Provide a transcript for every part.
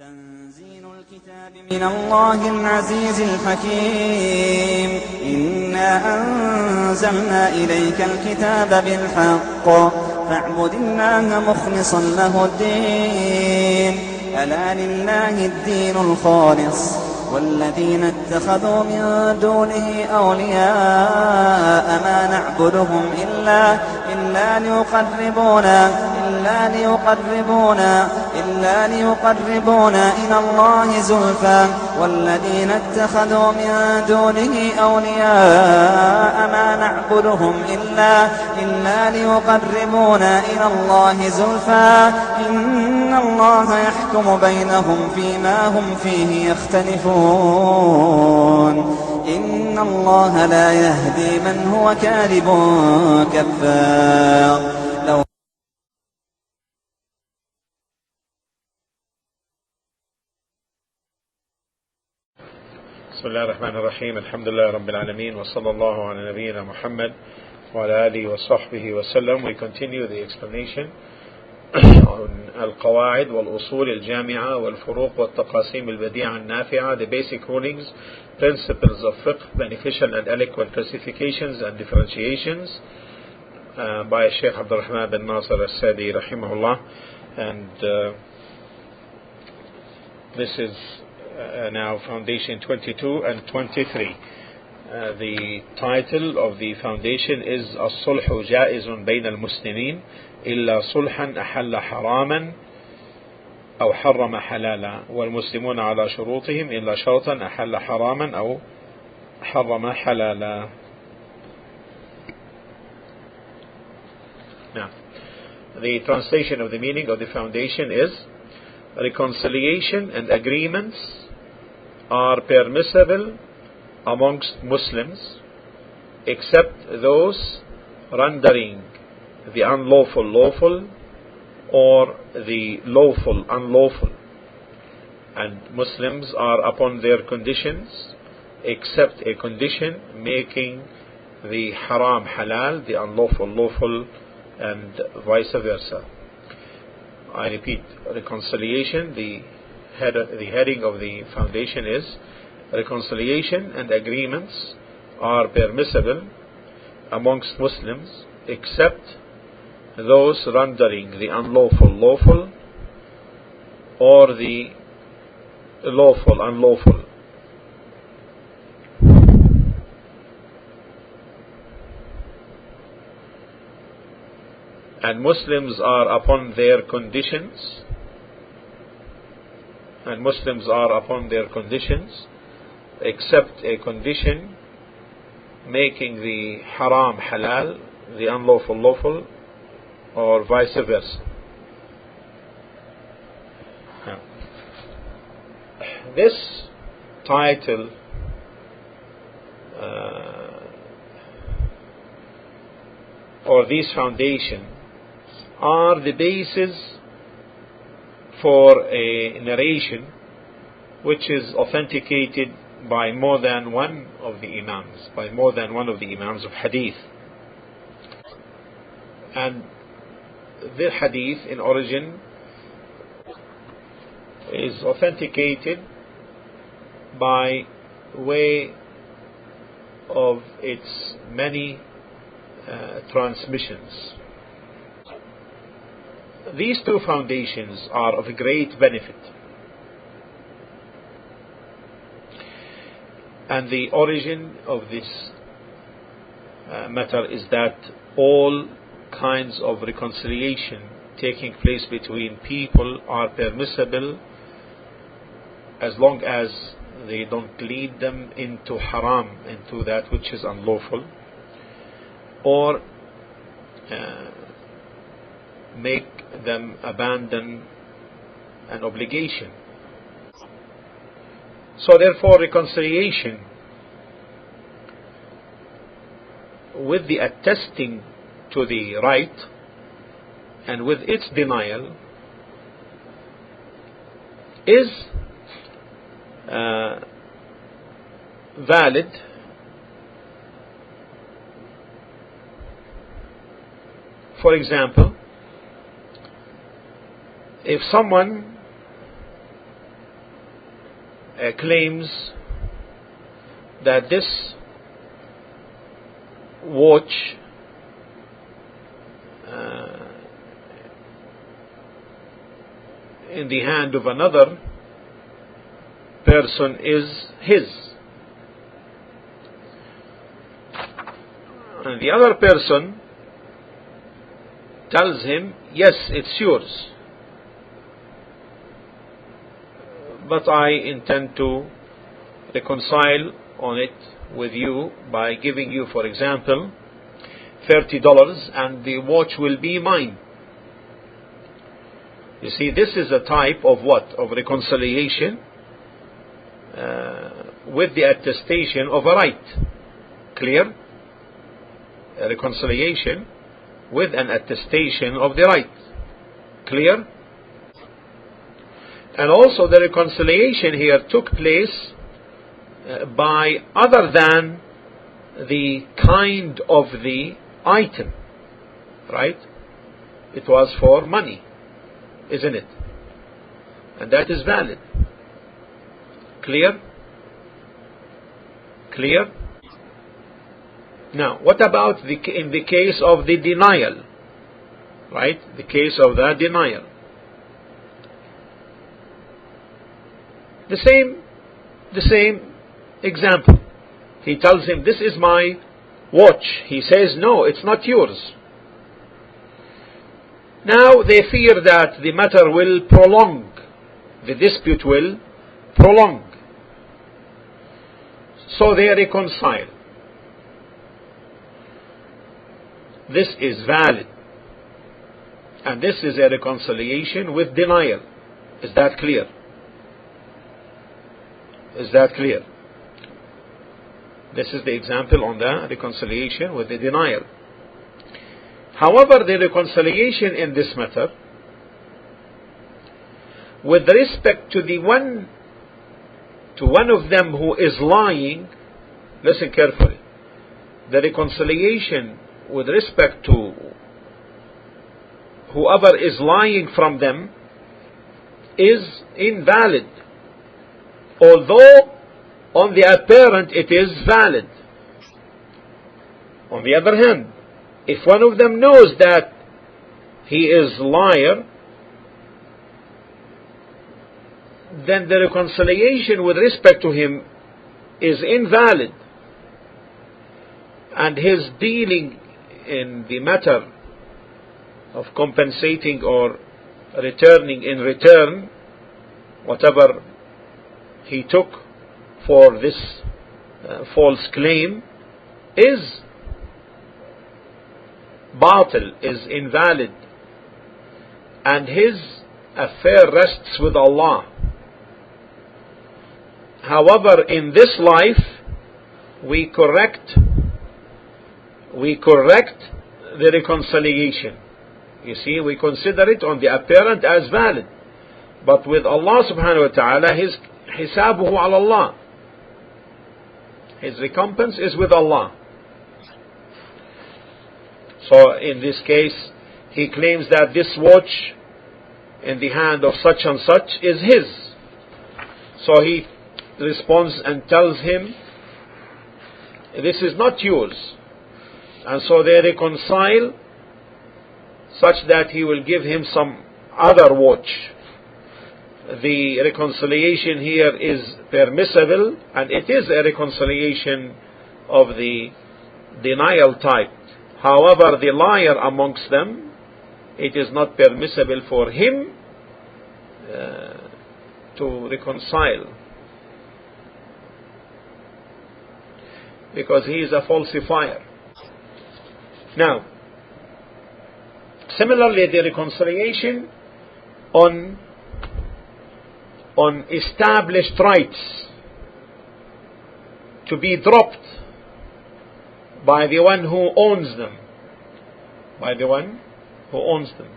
تنزيل الكتاب من الله العزيز الحكيم. إنا أنزلنا إليك الكتاب بالحق فاعبد الله مخلصا له الدين. ألا لله الدين الخالص والذين اتخذوا من دونه أولياء ما نعبدهم إلا ليقربونا إلى الله زلفى والذين اتخذوا من دونه أولياء ما نعبدهم إلا ليقربونا إلى الله زلفى إن الله يحكم بينهم فيما هم فيه يختلفون. إن الله لا يهدي من هو كاذب كفار. بسم الله الرحمن الرحيم. الحمد لله رب العالمين وصلى الله على نبينا محمد وعلى آله وصحبه وسلم. We continue the explanation on القواعد والأصول الجامعة والفروق والتقاسيم البديعة النافعة, the basic rulings, principles of fiqh, beneficial and eloquent classifications and differentiations by Shaykh Abdul Rahman bin Nasir al-Sadi Rahimahullah. And this is now foundation 22 and 23. The title of the foundation is الصلح جائز بين المسلمين إلا صلحا أحل حراما أو حرم حلالا والمسلمون على شروطهم إلا شرطا أحل حراما أو حرم حلالا. Now, the translation of the meaning of the foundation is: reconciliation and agreements are permissible amongst Muslims except those rendering the unlawful lawful or the lawful unlawful, and Muslims are upon their conditions except a condition making the haram halal, the unlawful lawful, and vice versa. I repeat, reconciliation, the heading of the foundation is: reconciliation and agreements are permissible amongst Muslims except those rendering the unlawful lawful or the lawful unlawful. And Muslims are upon their conditions, except a condition making the haram halal, the unlawful lawful, or vice versa. Now, this title or these foundations are the basis for a narration which is authenticated by more than one of the Imams of Hadith. And the Hadith in origin is authenticated by way of its many transmissions. These two foundations are of great benefit, and the origin of this matter is that all kinds of reconciliation taking place between people are permissible as long as they don't lead them into haram, into that which is unlawful, or make them abandon an obligation. So therefore, reconciliation with the attesting to the right and with its denial is valid For example, if someone claims that this watch in the hand of another person is his, and the other person tells him, yes, it's yours, but I intend to reconcile on it with you by giving you, for example, $30, and the watch will be mine. You see, this is a type of what? Of reconciliation with the attestation of a right. Clear? A reconciliation with an attestation of the right. Clear? And also the reconciliation here took place by other than the kind of the item, right? It was for money, isn't it? And that is valid. Clear? Clear? Now, what about in the case of the denial? Right? The case of the denial. The same example. He tells him, this is my watch. He says, no, it's not yours. Now they fear that the matter will prolong. The dispute will prolong. So they reconcile. This is valid. And this is a reconciliation with denial. Is that clear? Is that clear? This is the example on the reconciliation with the denial. However, the reconciliation in this matter, with respect to one of them who is lying, listen carefully, the reconciliation with respect to whoever is lying from them is invalid, although on the apparent it is valid. On the other hand, if one of them knows that he is liar, then the reconciliation with respect to him is invalid, and his dealing in the matter of compensating or returning in return whatever he took for this false claim is batil, is invalid, and his affair rests with Allah. However, in this life we correct the reconciliation. You see, we consider it on the apparent as valid, but with Allah subhanahu wa ta'ala, his hisabuhu ala Allah, his recompense is with Allah. So in this case, he claims that this watch in the hand of such and such is his. So he responds and tells him, this is not yours. And so they reconcile such that he will give him some other watch. The reconciliation here is permissible, and it is a reconciliation of the denial type. However, the liar amongst them, it is not permissible for him to reconcile, because he is a falsifier. Now, similarly, the reconciliation on established rights to be dropped by the one who owns them. By the one who owns them.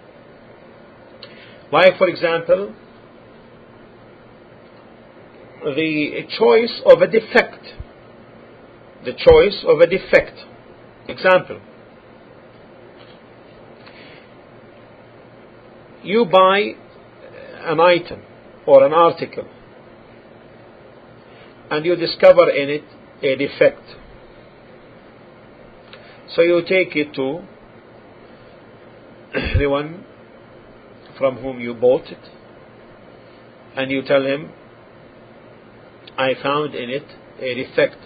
Like, for example, the choice of a defect. The choice of a defect. Example. You buy an item or an article, and you discover in it a defect. So you take it to the one from whom you bought it, and you tell him, I found in it a defect.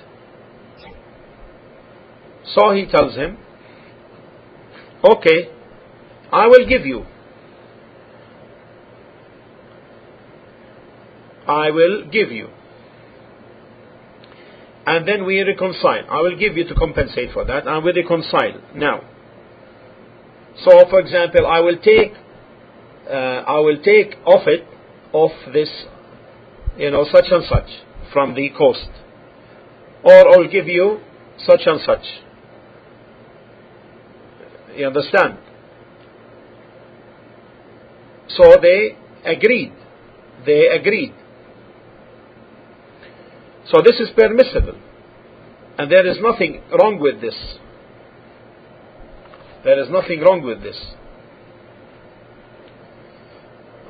So he tells him, okay, I will give you. I will give you. And then we reconcile. I will give you to compensate for that, and we reconcile. Now, so for example, I will take off this, such and such from the cost, or I'll give you such and such. You understand? So they agreed. So this is permissible, and there is nothing wrong with this.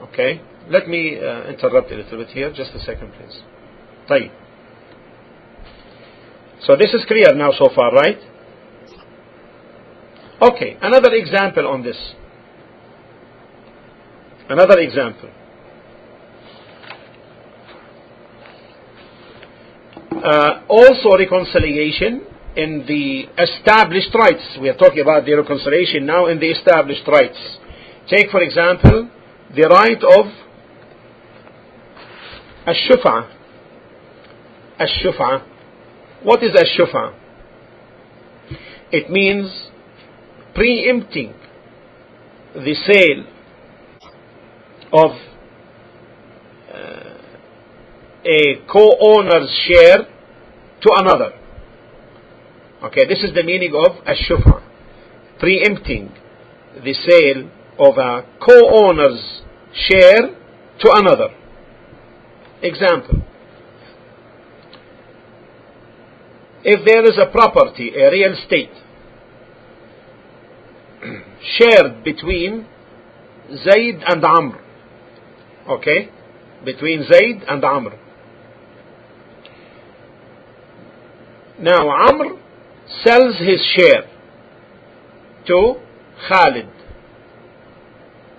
Okay, let me interrupt a little bit here, just a second please. طيب. So this is clear now so far, right? Okay, another example on this. Another example. Also reconciliation in the established rights. We are talking about the reconciliation now in the established rights. Take for example the right of الشفعة. الشفعة. What is الشفعة? It means preempting the sale of a co-owner's share to another. Okay, this is the meaning of الشفعة. Preempting the sale of a co-owner's share to another. Example. If there is a property, a real estate, shared between Zayd and Amr. Okay? Between Zayd and Amr. Now Amr sells his share to Khalid.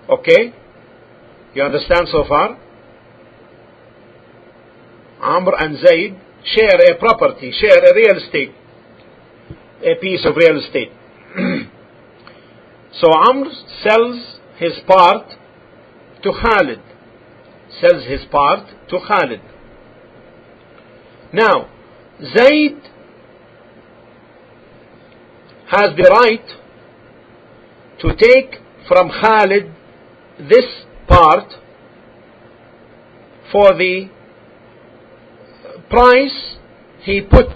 Okay? You understand so far? Amr and Zayd share a property, share a real estate, a piece of real estate. So Amr sells his part to Khalid. Now, Zayd has the right to take from Khalid this part for the price he put.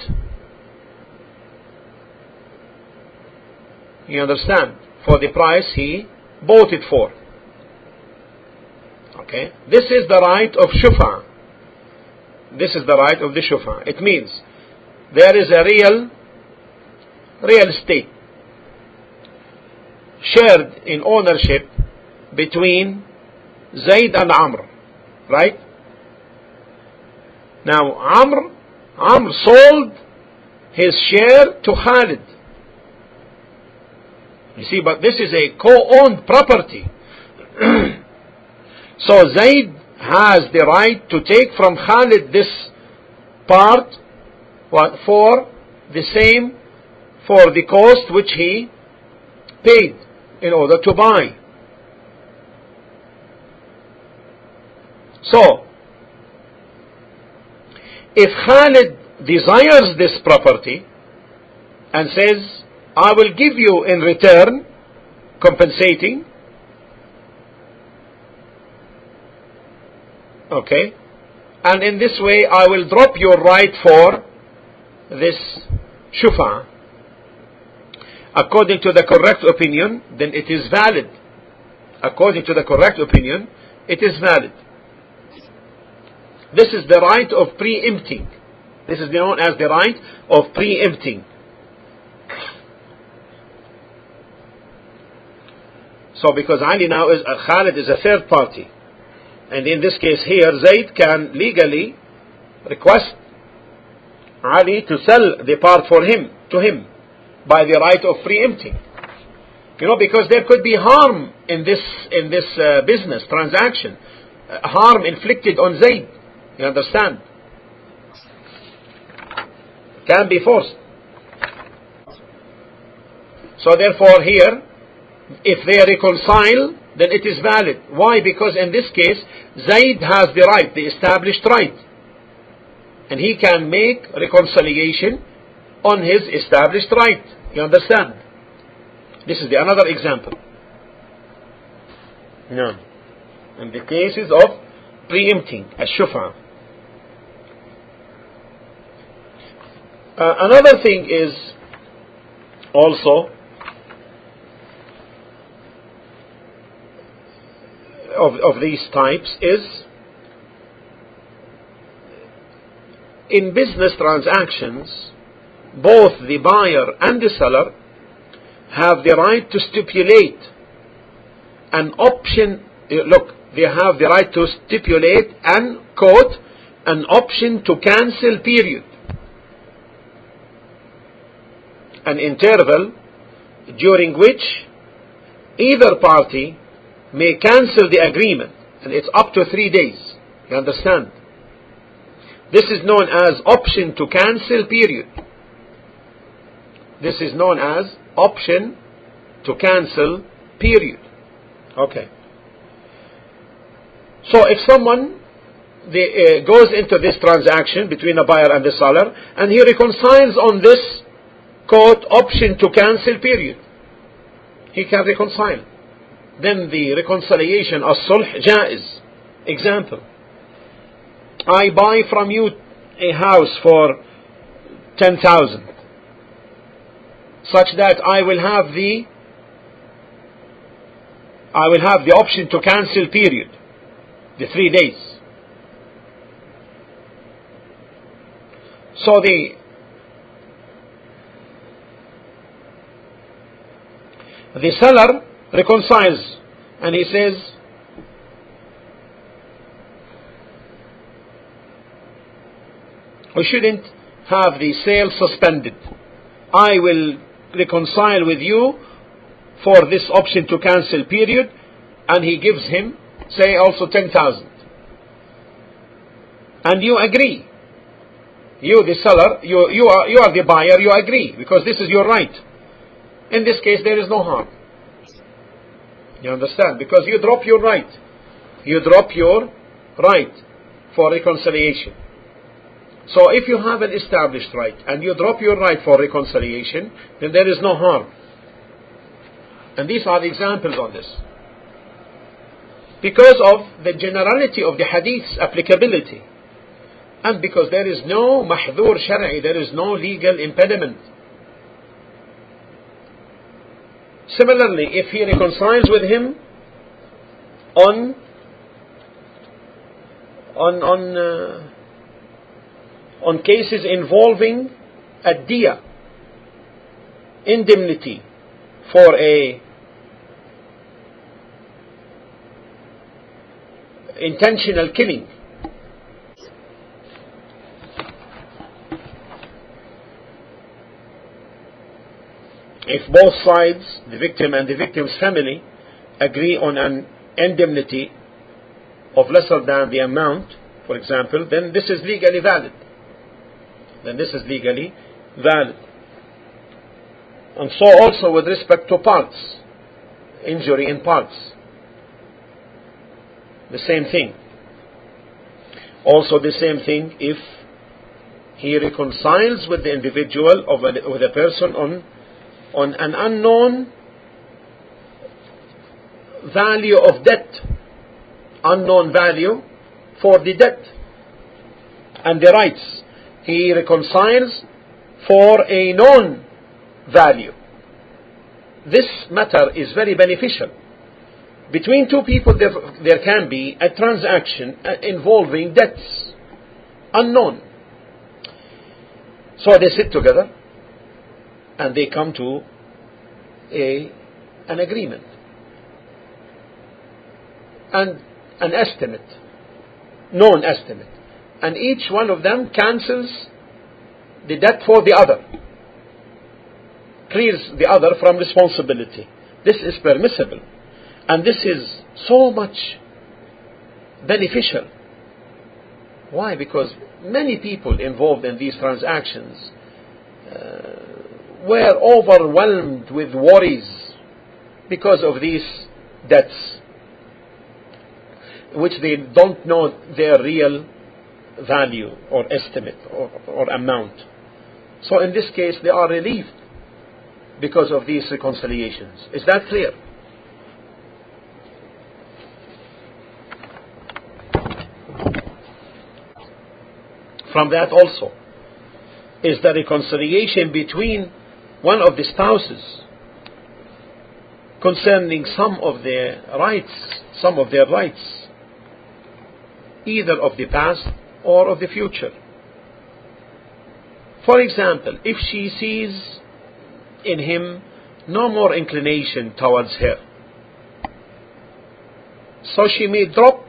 You understand? For the price he bought it for. Okay? This is the right of Shufa. This is the right of the Shufa. It means there is a real estate shared in ownership between Zayd and Amr. Right? Now Amr sold his share to Khalid. You see, but this is a co-owned property. So Zayd has the right to take from Khalid this part for the cost which he paid in order to buy. So if Khalid desires this property and says, I will give you in return compensating, okay, and in this way I will drop your right for this shufa, according to the correct opinion, then it is valid. According to the correct opinion, it is valid. This is the right of preempting. This is known as the right of preempting. So because Ali now is Khalid is a third party, and in this case here Zayd can legally request Ali to sell the part to him by the right of preempting. Because there could be harm in this business transaction, harm inflicted on Zayd. You understand? Can be forced. So therefore here, if they reconcile, then it is valid. Why? Because in this case, Zayd has the right, the established right. And he can make reconciliation on his established right. You understand? This is another example. No. In the cases of preempting, as-shufa. Another thing is also of these types is in business transactions, both the buyer and the seller have the right to stipulate an option. Look, they have the right to stipulate and quote an option to cancel period, an interval during which either party may cancel the agreement, and it's up to 3 days. You understand? This is known as option to cancel period. This is known as option to cancel period. Okay. So if someone goes into this transaction between the buyer and the seller, and he reconciles on this quote option to cancel period, he can reconcile. Then the reconciliation as-sulh jaiz. Example: I buy from you a house for 10,000, such that I will have the option to cancel period, the 3 days. So the seller reconciles and he says, we shouldn't have the sale suspended. I will reconcile with you for this option to cancel period, and he gives him, say, also 10,000. And you agree. You, the seller, you are the buyer, you agree, because this is your right. In this case, there is no harm. You understand? Because you drop your right. You drop your right for reconciliation. So if you have an established right and you drop your right for reconciliation, then there is no harm. And these are the examples on this. Because of the generality of the hadith's applicability, and because there is no mahdhur shar'i, there is no legal impediment. Similarly, if he reconciles with him on cases involving a diya, indemnity for a intentional killing, if both sides, the victim and the victim's family, agree on an indemnity of lesser than the amount, for example, then this is legally valid. And so also with respect to parts, injury in parts, the same thing. Also the same thing if he reconciles with the individual, with a person on an unknown value of debt, unknown value for the debt and the rights. He reconciles for a known value. This matter is very beneficial. Between two people there can be a transaction involving debts unknown. So they sit together and they come to an agreement and an estimate, known estimate, and each one of them cancels the debt for the other, clears the other from responsibility. This is permissible, and this is so much beneficial. Why? Because many people involved in these transactions were overwhelmed with worries because of these debts, which they don't know their real value or estimate or amount. So in this case, they are relieved because of these reconciliations. Is that clear? From that also is the reconciliation between one of the spouses concerning some of their rights, either of the past or of the future. For example, if she sees in him no more inclination towards her, so she may drop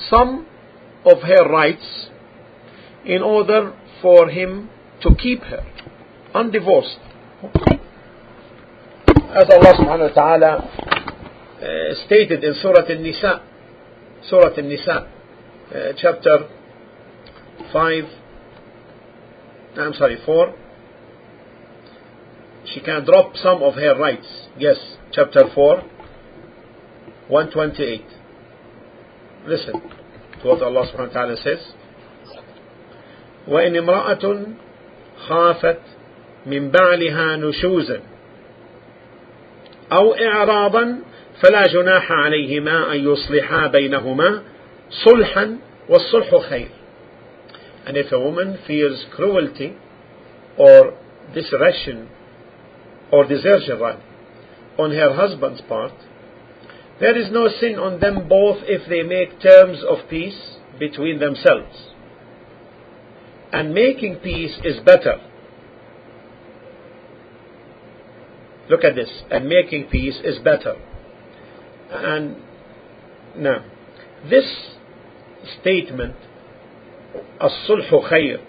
some of her rights in order for him to keep her undivorced. As Allah subhanahu wa ta'ala stated in Surah An-Nisa, chapter 4, she can drop some of her rights. Yes, chapter 4, 128. Listen to what Allah subhanahu wa ta'ala says. وَإِنِ امْرَأَةٌ خَافَتْ مِنْ بَعْلِهَا نُشُوزًا أَوْ إِعْرَاضًا فَلَا جُنَاحَ عَلَيْهِمَا أَنْ يُصْلِحَا بَيْنَهُمَا صُلْحًا وَالصُّلْحُ خَيْرٌ. And if a woman fears cruelty or desertion on her husband's part, there is no sin on them both if they make terms of peace between themselves. And making peace is better. Look at this. And making peace is better. And now, this statement, as-sulhu khayr,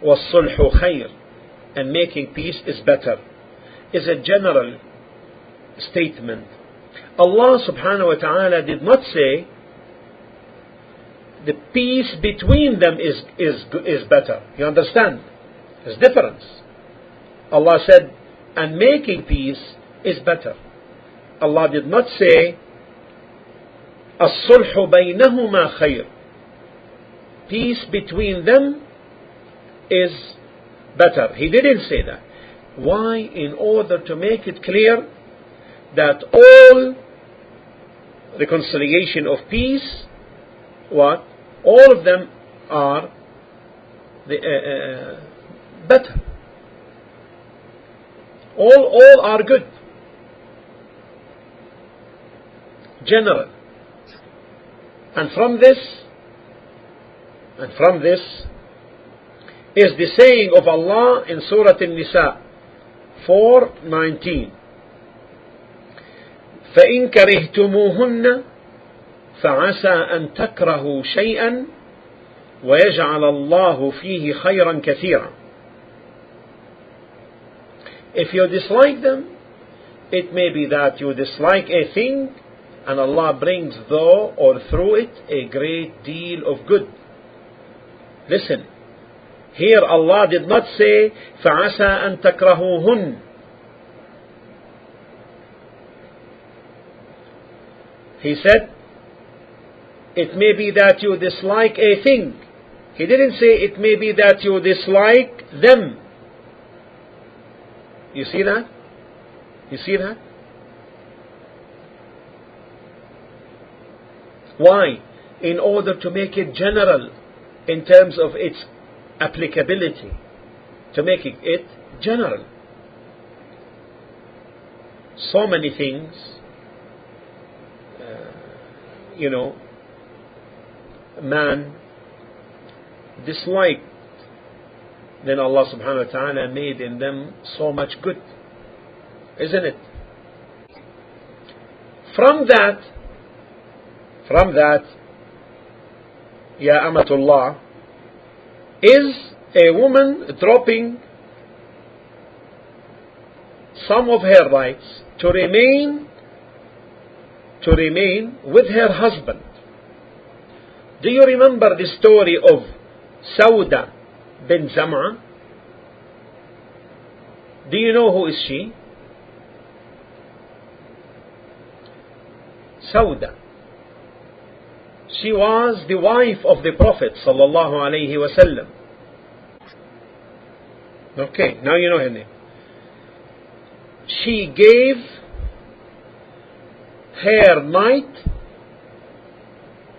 was-sulhu khayr, and making peace is better, is a general statement. Allah subhanahu wa ta'ala did not say the peace between them is better. You understand? There's difference. Allah said, and making peace is better. Allah did not say, as-sulhu baynahuma khayr. Peace between them is better. He didn't say that. Why? In order to make it clear that all reconciliation of peace, all of them are better. All are good. General. And from this is the saying of Allah in Surah An-Nisa 4:19. فَإِن كَرِهْتُمُوهُنَّ فَعَسَى أَن تَكْرَهُوا شَيْئًا وَيَجْعَلَ اللَّهُ فِيهِ خَيْرًا كَثِيرًا. If you dislike them, it may be that you dislike a thing, and Allah brings though or through it a great deal of good. Listen, here Allah did not say فَعَسَى أَن تَكْرَهُوهُنَّ. He said it may be that you dislike a thing. He didn't say it may be that you dislike them. You see that? You see that? Why? In order to make it general in terms of its applicability. To make it general. So many things, man disliked, then Allah subhanahu wa ta'ala made in them so much good, isn't it? From that Ya Amatullah, is a woman dropping some of her rights to remain with her husband. Do you remember the story of Sauda bin Zam'a? Do you know who is she? Sauda. She was the wife of the Prophet sallallahu alaihi wasallam. Okay, now you know her name. She gave her night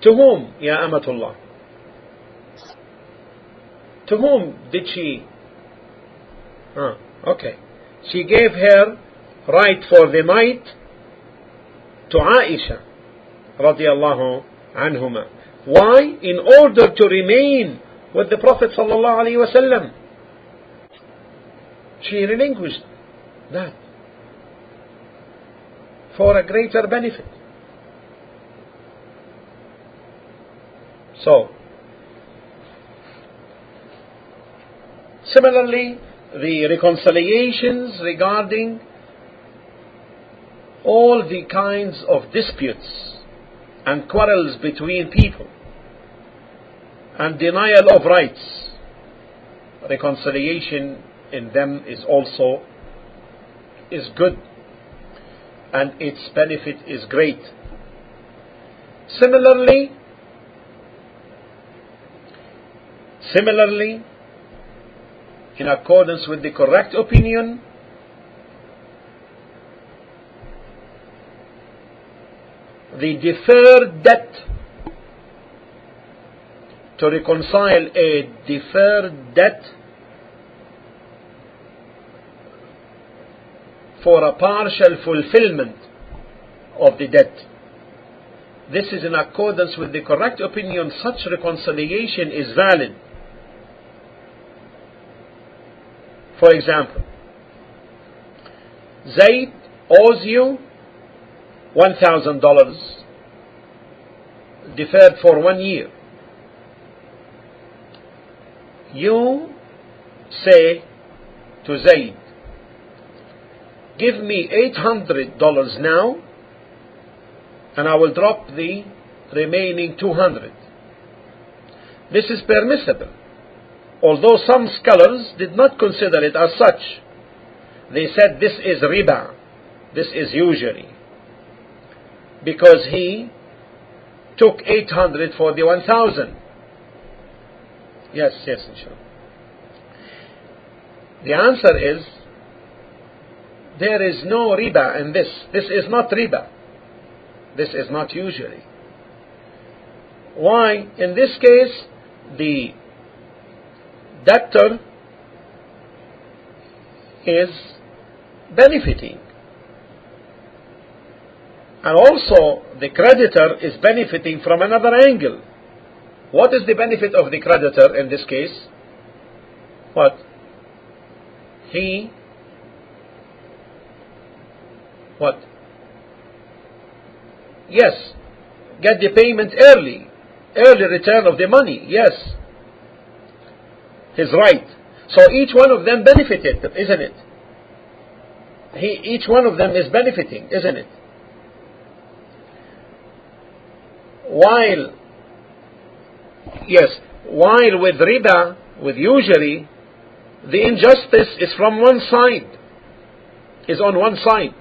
to whom, Ya Amatullah? To whom did she? Okay. She gave her right for the night to Aisha radiallahu anhuma. Why? In order to remain with the Prophet sallallahu alaihi wasallam. She relinquished that for a greater benefit. So, similarly, the reconciliations regarding all the kinds of disputes and quarrels between people and denial of rights, reconciliation in them is good, and its benefit is great. Similarly, in accordance with the correct opinion, the deferred debt, to reconcile a deferred debt for a partial fulfillment of the debt. This is in accordance with the correct opinion. Such reconciliation is valid. For example, Zayd owes you $1,000 deferred for 1 year. You say to Zayd, give me $800 now, and I will drop the remaining $200. This is permissible, although some scholars did not consider it as such. They said this is riba, this is usury, because he took $800 for the 1,000. Yes, inshallah. The answer is, there is no riba in this. This is not riba. This is not usury. Why? In this case, the debtor is benefiting, and also the creditor is benefiting from another angle. What is the benefit of the creditor in this case? What? Yes, get the payment early return of the money. Yes, his right. So each one of them benefited, isn't it? Each one of them is benefiting, isn't it? While with riba, with usury, the injustice is from one side, is on one side.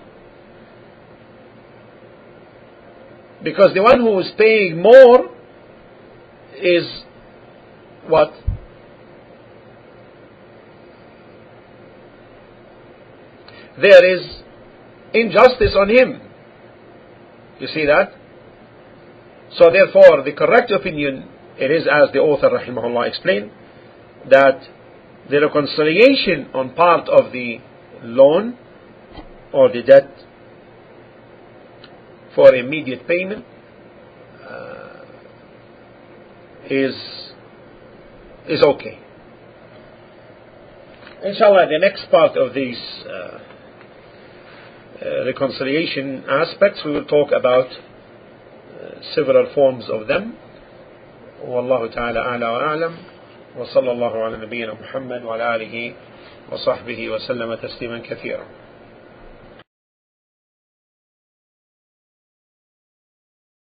Because the one who is paying more is what? There is injustice on him. You see that? So therefore, the correct opinion, it is as the author Rahimahullah explained, that the reconciliation on part of the loan or the debt for immediate payment is okay. Inshallah, the next part of these reconciliation aspects, we will talk about several forms of them. Wallahu ta'ala a'la wa a'lam. وصلى الله على نبينا محمد وعلى آله وصحبه وسلم تسليما كثيرا.